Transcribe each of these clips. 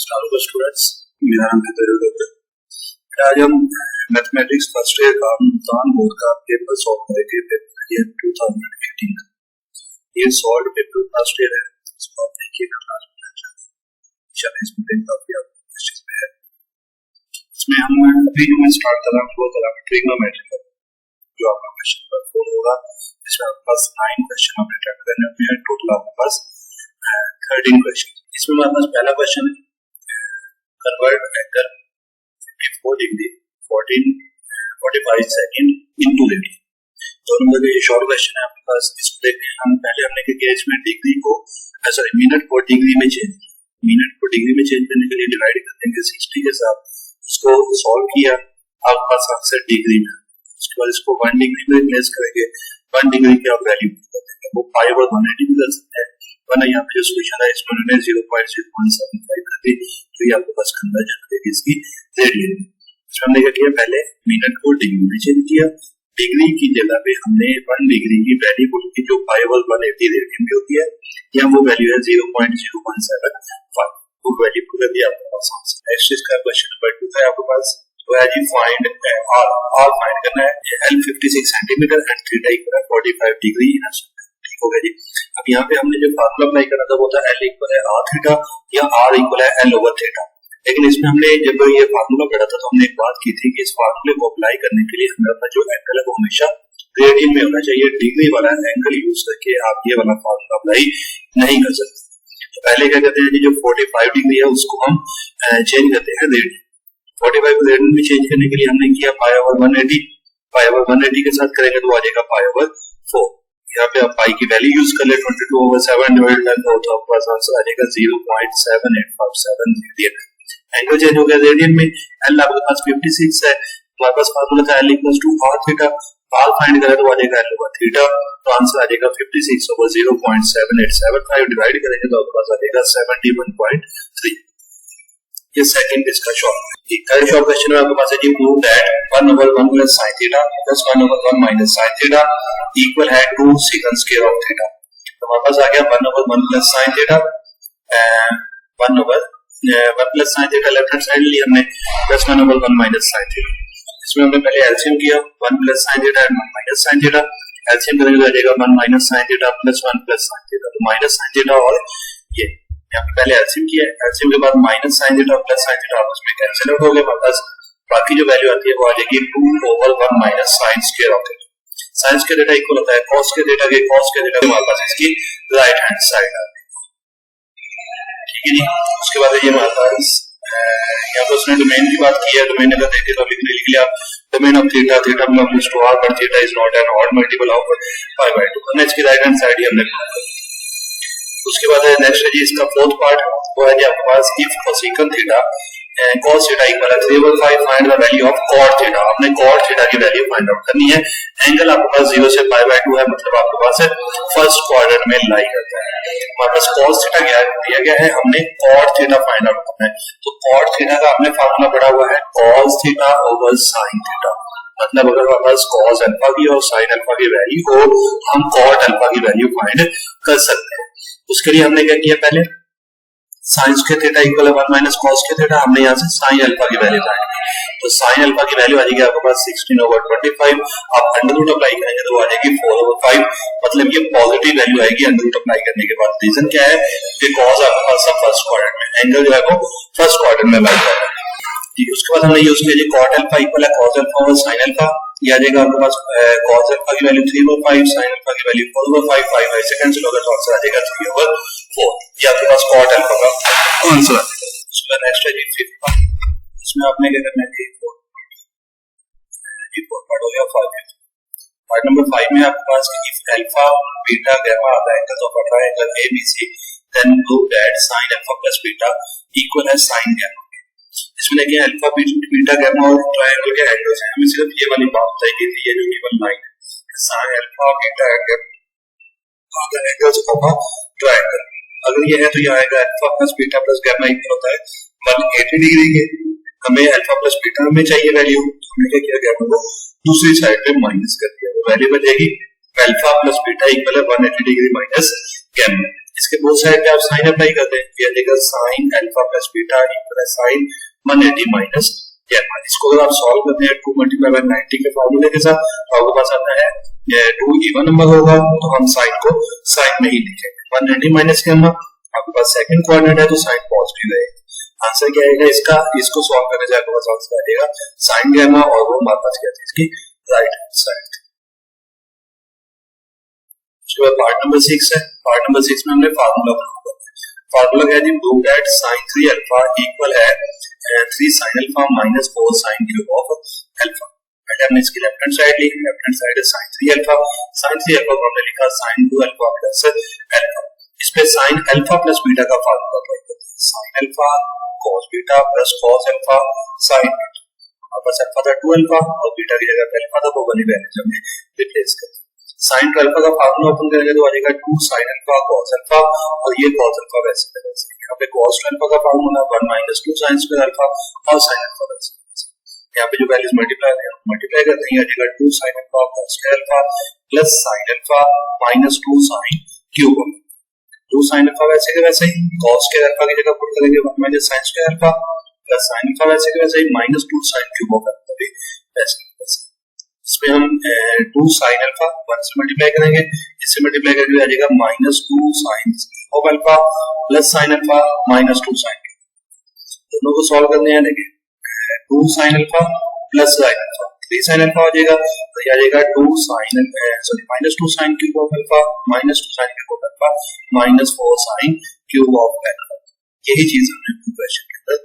अस्सलाम स्टूडेंट्स, मेरा नाम हैदर अली डोगर। आज हम मैथमेटिक्स फर्स्ट ईयर का मुल्तान बोर्ड का पेपर सॉल्व करेंगे। पेपर ईयर 2018 का ये सॉल्व पेपर फर्स्ट ईयर है। इसको आप देखिएगा, इसमें हम अभी स्टार्ट कर रहे हैं ट्रिग्नोमेट्री का जो आपका क्वेश्चन नंबर 4 होगा। इसमें आपके पास 9 क्वेश्चन आपने अटेम्प्ट करने हैं। टोटल आपके पास 13 क्वेश्चन। इसमें हमारे पास पहला क्वेश्चन है convert angle 54 degree 45 second into radian. दो नंबर का ये शॉर्ट क्वेश्चन है आपके पास। इसको देखते हैं हम। पहले हमने क्या किया, इसमें डिग्री को मिनट को डिग्री में चेंज करने के लिए डिवाइड कर देंगे 60 के साथ। इसको सॉल्व किया, आपके पास आंसर डिग्री में। उसके बाद इसको 1 डिग्री में रिप्लेस करेंगे। 1 डिग्री की आप वैल्यू कर देंगे, वो पाई और 180 भी कर सकते हैं। वरना यहाँ पे जो सोल्यूशन है इसमें उन्होंने 0.0175 कर दी, तो ये आपके पास कन्वर्जन करेगी इसकी रेडियन। इसमें हमने क्या किया, पहले मिनट को डिग्री में चेंज किया। डिग्री की जगह पे हमने 1 डिग्री की वैल्यू पुट की जो पाई और 180 रेडियन की होती है। यहाँ वो वैल्यू है 0.0175। वो वैल्यू पुट कर दिया आपके पास आंसर। नेक्स्ट इसका क्वेश्चन नंबर 2 है आपके पास, तो है जी फाइंड आर फाइंड करना है। L 56 centimetre and theta equal है 45 डिग्री। ठीक हो गया जी। अब यहाँ पे हमने जो फार्मूला अप्लाई करना था वो था L इक्वल है R थीटा या R इक्वल है L ओवर थीटा। लेकिन इसमें हमने जब ये फार्मूला पढ़ा था तो हमने एक बात की थी कि इस फार्मूले को अप्लाई करने के लिए हमारा जो एंगल है वो हमेशा रेडियन में होना चाहिए। डिग्री वाला एंगल यूज करके आप ये वाला फार्मूला अप्लाई नहीं कर सकते। तो पहले क्या करते हैं, जो 45 डिग्री है उसको हम चेंज करते हैं रेडियन। 45 को रेडियन में चेंज करने के लिए हमने किया पाई ओवर 180। पाई ओवर 180 के साथ करेंगे तो आ जाएगा पाई ओवर 4। यहाँ पे आप पाई की वैल्यू यूज कर ले 22/7 डिवाइडेड बाय 4, तो आपका आंसर आ जाएगा 0.7857 रेडियन। एंगल चेंज हो गया रेडियन में। L आपके पास 56 है, हमारे पास फार्मूला था L equals to R theta. R find करें तो आ जाएगा L ओवर थीटा, तो आंसर आ जाएगा 56 ओवर 0.7875 डिवाइड करेंगे तो आपके पास आ जाएगा 71.3। ये सेकंड इसका शॉर्ट। थर्ड शॉर्ट क्वेश्चन में आपके पास है जी prove that 1/1 plus sin theta plus 1/1 minus sin theta equal है 2 secant स्क्वायर ऑफ थीटा। तो हमारे पास आ गया 1/1 plus sin theta 1 plus sin theta left hand side लिया हमने प्लस 1/1 माइनस sin थीटा। इसमें हमने पहले एलसीएम किया 1 plus sin theta and 1 minus sin theta. LCM करेंगे तो आ जाएगा 1 minus sin theta plus 1 plus sin theta, तो माइनस sin थीटा और ये यहाँ पे पहले एलसीएम किया है। एलसीएम के बाद minus sin theta plus sin theta आपस में कैंसिल आउट हो गया। हमारे पास बाकी जो वैल्यू आती है वो आ जाएगी 2/1 minus sin square of theta. sin square theta equal होता है cos के थीटा के। cos के थीटा हमारे पास इसकी राइट हैंड साइड आ गई, ठीक है जी। उसके बाद ये हमारे पास यहाँ पर उसने डोमेन की बात की है। डोमेन अगर देखें तो लिख लिया domain of theta theta belongs to R but theta is not an odd multiple of π/2। हमने इसकी राइट हैंड साइड ही हमने। उसके बाद नेक्स्ट है जी इसका फोर्थ पार्ट, वो है जी आपके पास if cosecant theta cos theta equal है 3/5 find the value of cot theta. आपने cot थीटा की वैल्यू फाइंड आउट करनी है। एंगल आपके पास 0 से π/2 है, मतलब आपके पास फर्स्ट क्वाड्रेंट में लाई करता है। हमारे पास cos थीटा क्या दिया गया है, हमने cot थीटा फाइंड आउट करना है। तो cot थीटा का आपने फार्मूला पढ़ा हुआ है cos theta over sin theta. मतलब अगर हमारे पास cos अल्फा की और sin अल्फा की वैल्यू हो, हम cot अल्फा की वैल्यू फाइंड कर सकते हैं। उसके लिए हमने क्या किया, पहले sin स्क्वायर थीटा इक्वल है 1 माइनस cos के थीटा। हमने यहाँ से sin अल्फा की वैल्यू फाइंड की, तो sin अल्फा की वैल्यू आ जाएगी आपके पास 16/25। आप अंडर रूट अप्लाई करेंगे तो आ जाएगी 4/5, मतलब ये पॉजिटिव वैल्यू आएगी अंडर रूट अप्लाई करने के बाद। रीजन क्या है कि cos आपके पास सब फर्स्ट क्वाड्रेंट में, एंगल जो है वो फर्स्ट क्वाड्रेंट में लाई कर रहा है, ठीक है। उसके बाद हमने यूज किया cot अल्फा इक्वल है cos alpha over sin alpha. ये आ जाएगा आपके पास cos अल्फा की वैल्यू 3/5, sin अल्फा की वैल्यू 4/5, 5 से कैंसिल होगा तो आंसर आ जाएगा 3/4। ये आपके पास cot अल्फा का आंसर आ जाएगा। उसके बाद नेक्स्ट है जी फिफ्थ पार्ट। इसमें आपने क्या करना है, फोर्थ पार्ट हो गया 5। पार्ट नंबर 5 में आपके पास if alpha beta gamma are the angles of a triangle ABC then prove that sin alpha plus beta equal है sin गामा। इसमें देखिए अल्फा बीटा गामा और ट्रायंगल के एंगल्स हैं। हमें सिर्फ ये वाली बात बताई गई थी, ये जो गिवन लाइन है sin alpha beta gamma are the angles of a triangle. अगर ये है तो ये आएगा alpha plus beta plus gamma equal होता है 180 डिग्री के। हमें अल्फा प्लस बीटा में चाहिए वैल्यू, हमने क्या किया, गामा को दूसरी साइड पे माइनस कर दिया। वो वैल्यू बचेगी अल्फा प्लस बीटा इक्वल है 180 डिग्री माइनस गामा। इसके बोथ साइड पे आप साइन अप्लाई करते हैं, ये देगा sine alpha plus beta equal है साइन 180 माइनस गैमा। इसको अगर आप सॉल्व करते हैं 2 मल्टीप्लाई बाय 90 के फॉर्मूले के साथ तो आपके पास आता है 2 इवन नंबर होगा तो हम साइन को साइन में ही लिखेंगे। 190 माइनस गैमा आपके पास सेकंड कोऑर्डिनेट है तो साइन पॉजिटिव रहेगा। आंसर क्या आएगा इसका, इसको सॉल्व करने से आपके पास आंसर आएगा साइन गैमा और वो हमारे पास क्या है इसकी राइट हैंड साइड। उसके बाद पार्ट नंबर 6 है। पार्ट नंबर 6 में हमने फार्मूला बनाया। फार्मूला क्या है जी, prove that sin 3 alpha equal है 3 sin alpha minus 4 sin cube of alpha. पहले हमने इसकी लेफ्ट हैंड साइड ली, लेफ्ट हैंड साइड है sin 3 अल्फा, sin 3 अल्फा को हमने लिखा sin 2 अल्फा प्लस अल्फा। इसमें sin अल्फा प्लस बीटा का फार्मूला अप्लाई करते हैं, sin alpha cos beta plus cos alpha sin beta. हमारे पास अल्फा था 2 अल्फा और बीटा की जगह पे अल्फा था, वो वाली वैल्यू हमने रिप्लेस कर दी। sin अल्फा का फार्मूला ओपन करेंगे तो आ जाएगा 2 sin अल्फा cos अल्फा और ये cos अल्फा वैसे वैसे। यहाँ पे cos अल्फा का formula 1 minus 2 sin square alpha और sin अल्फा वैसे। यहाँ पे जो वैल्यूज मल्टीप्लाई करते हैं आ जाएगा 2 sin alpha cos square alpha plus sin alpha minus 2 sin cube alpha. 2 sin alpha वैसे के वैसे ही, cos स्क्वायर अल्फा की जगह पुट करेंगे 1 minus sin square alpha plus sin alpha वैसे के वैसे ही माइनस 2 sin क्यूब अल्फा भी वैसे के वैसे। इसमें हम 2 sin अल्फा 1 से मल्टीप्लाई करेंगे, इससे मल्टीप्लाई करके आ जाएगा minus 2 sin of alpha plus sin alpha minus 2 sin। दोनों को सॉल्व करने हैं, देखिए 2 sin alpha plus sin alpha 3 sin alpha हो जाएगा तो ये आ जाएगा 2 sin minus 2 sin cube of alpha minus 2 sin cube of alpha minus 4 sin cube of alpha. यही चीज हमने क्वेश्चन के अंदर।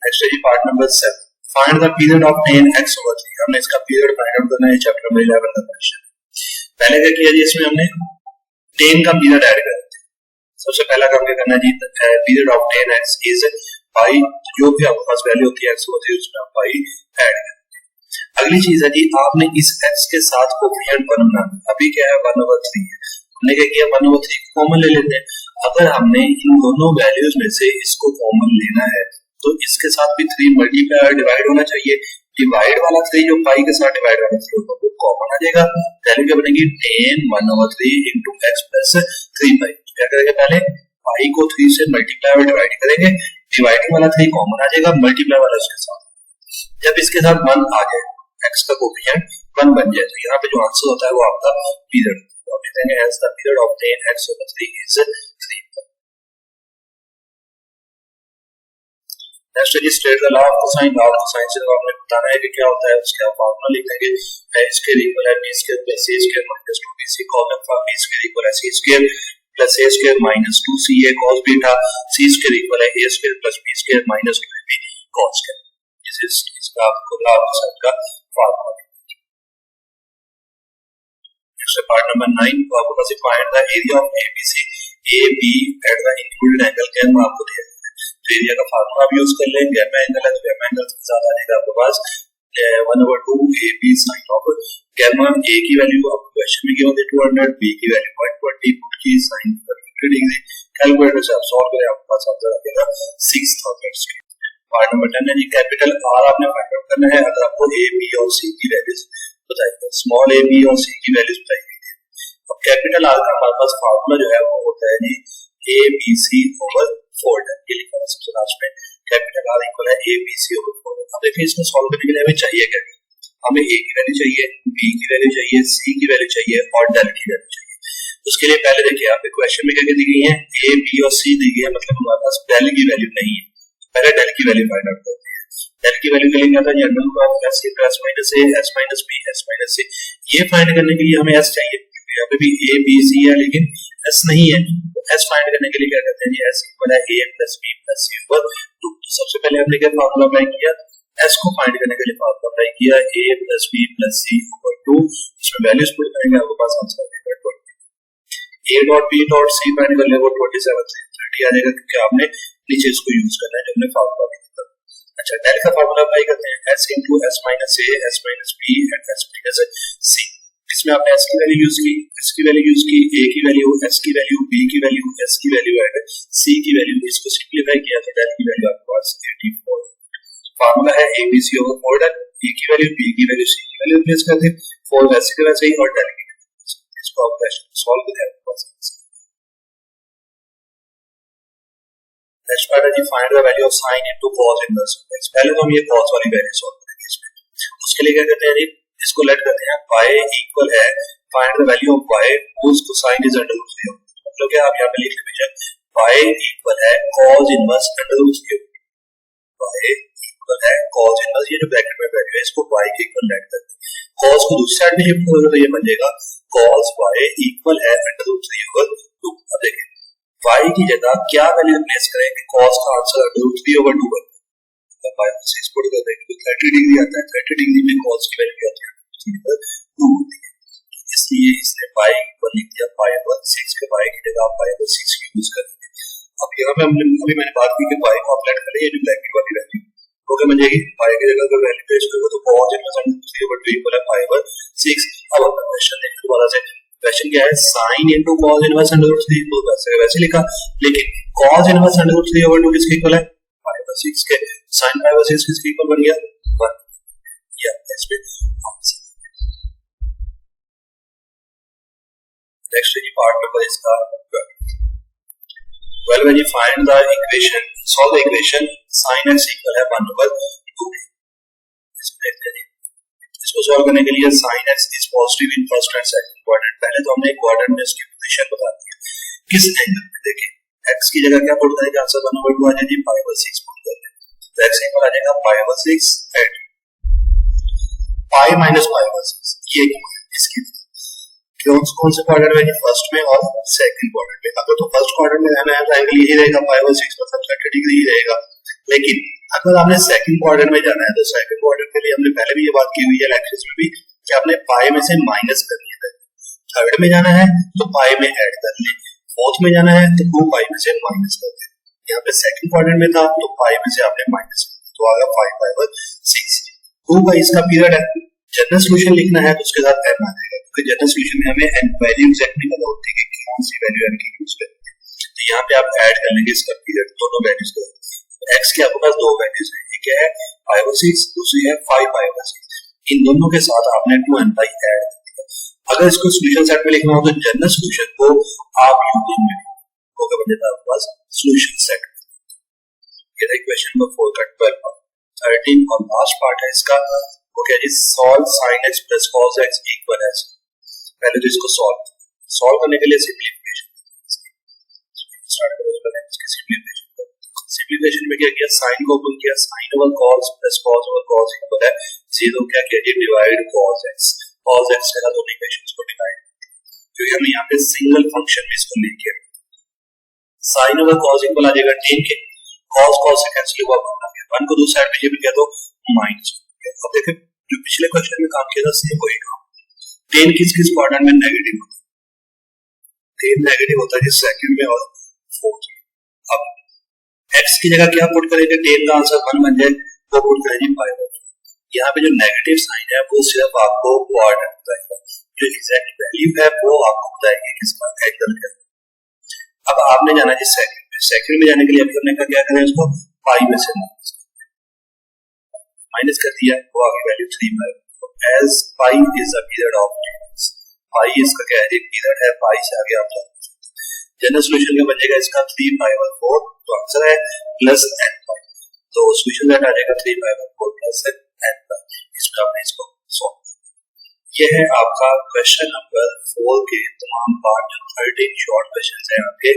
नेक्स्ट है part number 7, find the period of tan x over 3। हमने इसका पीरियड फाइंड आउट करना है, चैप्टर नंबर 11 का क्वेश्चन। पहले क्या किया जी, इसमें हमने tan का पीरियड ऐड कर दिया। सबसे पहला काम क्या करना है जी, period of tan x is pi, जो भी आपके पास वैल्यू होती है x over 3 उसमें आप पाई ऐड कर देंगे। अगली चीज है जी, आपने इस x के साथ कोफिशिएंट 1 बनाना। अभी क्या है 1 over 3 है, हमने क्या किया 1 over 3 को कॉमन ले लेते हैं। अगर हमने इन दोनों वैल्यूज में से इसको कॉमन लेना है तो इसके साथ भी 3 मल्टीप्लाई डिवाइड होना चाहिए। डिवाइड वाला 3 जो पाई के साथ डिवाइड वाला 3 होगा वो कॉमन आ जाएगा। वैल्यू क्या बनेगी tan 1 over 3 into x plus 3 पाई। क्या करेंगे, पहले पाई को 3 से मल्टीप्लाई और डिवाइड करेंगे, डिवाइडिंग वाला 3 कॉमन आ जाएगा, मल्टीप्लाई वाला इसके साथ। जब इसके साथ 1 आ जाए, x का कोफिशिएंट 1 बन जाए तो यहाँ पे जो आंसर होता है वो आपका पीरियड। तो आप लिखेंगे as the period of tan x over 3 is 3। Next है state the law of cosine. Law of cosine से आपने बताना है कि क्या होता है, उसका फार्मूला लिख देंगे a स्क्वायर इक्वल है b square plus c square minus 2bc cos alpha, b square equal है c square plus a square minus 2ca cos beta, c square equal है a square plus b square minus 2ab cos square. This is इसका आपको law of cosine का formula. Next part number 9, तो आपको बस find the area of abc ab at the included angle के हम आपको दिया। तो एरिया का फार्मूला भी यूज कर लेंगे, गैमा एंगल है तो गैमा एंगल से ज्यादा आएगा आपके पास 1/2 ab sin of gamma. a की वैल्यू आपको क्वेश्चन में गिवन होती है 200, b की वैल्यू 120 पुट की sin 50 डिग्री। कैलकुलेटर से आप सॉल्व करें आपके पास आंसर आ जाएगा 6000। पार्ट नंबर 10 है जी, कैपिटल R आपने फाइंड आउट करना है। अगर आपको a b और c की वैल्यूज बताइए, स्मॉल a b और c की वैल्यूज बताइए। अब कैपिटल R का हमारे पास फार्मूला जो है वो होता है जी a b c over 4। ये लिखा है सबसे लास्ट में, कैपिटल R इक्वल है a b c over 4। अब देखिए इसमें सॉल्व करने के लिए हमें चाहिए क्या, हमें a की वैल्यू चाहिए, b की वैल्यू चाहिए, c की वैल्यू चाहिए और डेल की वैल्यू चाहिए। उसके लिए पहले देखिए यहाँ पे क्वेश्चन में क्या दी गई है, a b और c दी गई है, मतलब हमारे पास डेल की वैल्यू नहीं है। पहले डेल की वैल्यू फाइंड आउट करते हैं। डेल की वैल्यू के लिए क्या था, under root of c plus minus a s minus b s minus c। ये फाइंड करने के लिए हमें s चाहिए, यहाँ पे भी a b c है लेकिन s नहीं है। s फाइंड करने के लिए क्या करते हैं जी, s इक्वल है a plus b plus c over 2। सबसे पहले हमने क्या फार्मूला अप्लाई किया, s को फाइंड करने के लिए फार्मूला अप्लाई किया a plus b plus c over 2। इसमें वैल्यूज पुट करेंगे आपके पास आंसर आ जाएगा 20। a dot b dot c find कर ले वो 27 से 30 आ जाएगा, क्योंकि आपने नीचे इसको यूज करना है जो हमने फार्मूला किया। अच्छा, डेल का फार्मूला अप्लाई करते हैं, s into s minus a s minus b and s minus c। इसमें आपने s की वैल्यू यूज की, s की वैल्यू यूज की, a की वैल्यू, s की वैल्यू, b की वैल्यू, s की वैल्यू एंड c की वैल्यू। इसको सिंपलीफाई किया तो डेल की वैल्यू आपके पास 84। फार्मूला है abc over 4 डेल, a की वैल्यू, b की वैल्यू, c की वैल्यू प्लेस करते हैं, 4 वैसे के वैसे ही और डेल की वैल्यू। इसको आप क्वेश्चन सॉल्व करें। नेक्स्ट पार्ट है जी find the value of sine into cos inverse x। पहले तो हम ये cos वाली वैल्यू सॉल्व करेंगे इसमें। उसके लिए क्या करते हैं जी, इसको लेट करते हैं y इक्वल है find the value of y whose cosine is under root 3। मतलब क्या आप यहाँ पे लिख लीजिए y इक्वल है cos inverse under root 3। y equal है cos इनवर्स, ये जो ब्रैकेट में वैल्यू है इसको y के इक्वल लेट करते हैं। cos को दूसरी साइड में शिफ्ट करोगे तो ये बन जाएगा cos y इक्वल है अंडर रूट 3 ओवर 2। अब देखिए y की जगह क्या वैल्यू प्लेस करें कि cos का आंसर अंडर रूट 3 ओवर 2 है। मतलब y से इसको पुट कर देंगे तो 30 डिग्री आता है। 30 डिग्री में cos की वैल्यू आती है 3 ओवर 2 होती है। इसलिए इसने y इक्वल लिख दिया y ओवर 6 के y की जगह आप y ओवर 6 यूज करेंगे। अब यहाँ पे हमने अभी मैंने बात की कि y को अप्लाई करें, ये जो ब्रैकेट वाली वैल्यू ओके बन जाएगी। y की जगह अगर वैल्यू प्लेस करोगे तो cos inverse under 3 over 2 equal है y ओवर 6। अब अपना क्वेश्चन देखने वाला से क्वेश्चन क्या है sin into cos inverse under root 3। तो वैसे लिखा, लेकिन cos inverse under root 3 over 2 किसके इक्वल है y ओवर 6 के। sin y ओवर 6 किसके इक्वल बन गया 1। या इसमें आंसर। नेक्स्ट है पार्ट नंबर इसका 12 when you find the equation, solve the equation sin x equal है 1 over 2। इसको सॉल्व करने के लिए sin x is positive in first and second quadrant। पहले तो हमने क्वाड्रेंट में इसकी पोजीशन बता दी है किस एंगल में। देखिए x की जगह क्या पुट करेंगे आंसर 1 over 2 आ जाएगी, pi over 6 पुट कर देंगे तो x इक्वल आ जाएगा pi over 6 at pi minus pi over 6। ये इसकी कौन से क्वाड्रेंट में, फर्स्ट में और सेकंड क्वाड्रेंट में। अगर तो फर्स्ट क्वाड्रेंट में रहना है तो एंगल यही रहेगा pi over 6 मतलब 30 डिग्री ही रहेगा। लेकिन अगर आपने सेकंड क्वाड्रेंट में जाना है तो सेकंड क्वाड्रेंट के लिए हमने पहले भी ये बात की हुई है लेक्चर्स में भी कि आपने पाई में से माइनस करनी है। थर्ड में जाना है तो पाई में ऐड कर ले, फोर्थ में जाना है तो 2 पाई में से माइनस कर दे। यहाँ पे सेकंड क्वाड्रेंट में था तो पाई में से आपने माइनस तो आएगा 5 pi over 6। 2 पाई इसका पीरियड है। जनरल सॉल्यूशन लिखना है तो उसके साथ n आ जाएगा क्योंकि जनरल सॉल्यूशन में हमें n वैल्यू एग्जैक्टली पता होती है कि कौन सी वैल्यू n की यूज करनी है। तो यहाँ पे आप ऐड कर लेंगे इसका पीरियड दोनों वैल्यूज को। x के आपके पास दो वैल्यूज है, एक है pi over 6, दूसरी है 5 pi over 6। इन दोनों के साथ आपने 2n pi ऐड कर दिया। अगर इसको सॉल्यूशन सेट में लिखना हो तो जनरल सॉल्यूशन को आप यूजिंग में होगा बन जाता है आपके पास सॉल्यूशन सेट। ये था क्वेश्चन नंबर 4 का 12 13 और लास्ट पार्ट है इसका। ओके जी, solve sin x plus cos x equal है। पहले तो इसको सॉल्व करने के लिए सिंपलीफिकेशन स्टार्ट करेंगे। इसकी सिंपलीफिकेशन में क्या किया, sin को ओपन किया, sin over cos plus cos over cos equal है 0। क्या किया जी, डिवाइड cos x के साथ दोनों इक्वेशंस को डिवाइड क्योंकि हमने यहाँ पे सिंगल फंक्शन में इसको लेके sin ओवर cos इक्वल आ जाएगा 10 के, cos से कैंसिल हुआ 1 को दूसरी साइड में ये भी किया तो माइनस। अब देखें जो पिछले क्वेश्चन में काम किया था सेम वही काम। 10 किस क्वाड्रेंट में नेगेटिव होता है, 10 नेगेटिव होता है सेकंड में और फोर्थ में। अब x की जगह क्या पुट करेंगे, 10 का आंसर 1 बन जाए वो पुट करेंगे 5। यहाँ पे जो नेगेटिव साइन है वो सिर्फ आपको क्वाड्रेंट बताएगा, जो एग्जैक्ट वैल्यू है वो आपको बताएगी किसका एंगल का। अब आपने जाना है सेकंड में जाने के लिए अभी हमने क्या करें इसको पाई में से माइनस कर दिया वो आगे वैल्यू 3 है। As pi is a period of difference, pi इसका क्या है पीरियड है, पाई से आगे आप जनरल सॉल्यूशन में बचेगा इसका 3 pi over 4 तो आंसर है प्लस n पाई। तो सॉल्यूशन दैट आ जाएगा 3 pi over 4 प्लस n पाई। इसमें आपने इसको सॉल्व। ये है आपका क्वेश्चन नंबर 4 के तमाम पार्ट। 13 शॉर्ट क्वेश्चंस है आपके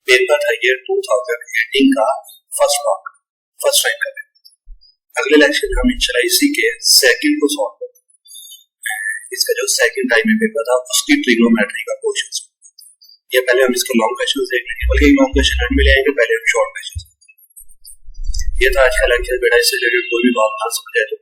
पेपर था ये 2018 का फर्स्ट पार्ट, फर्स्ट टाइम का। अगले लेक्चर में हम इंशाल्लाह के सेकंड को सॉल्व करेंगे। इसका जो सेकंड टाइम में पेपर था उसकी ट्रिग्नोमेट्री का क्वेश्चंस। ये पहले हम इसके लॉन्ग क्वेश्चंस देख लेंगे, बल्कि लॉन्ग क्वेश्चन एंड में ले आएंगे, पहले हम शॉर्ट क्वेश्चंस। ये था आज का लेक्चर। बेटा इससे रिलेटेड कोई भी बात ना समझ आए तो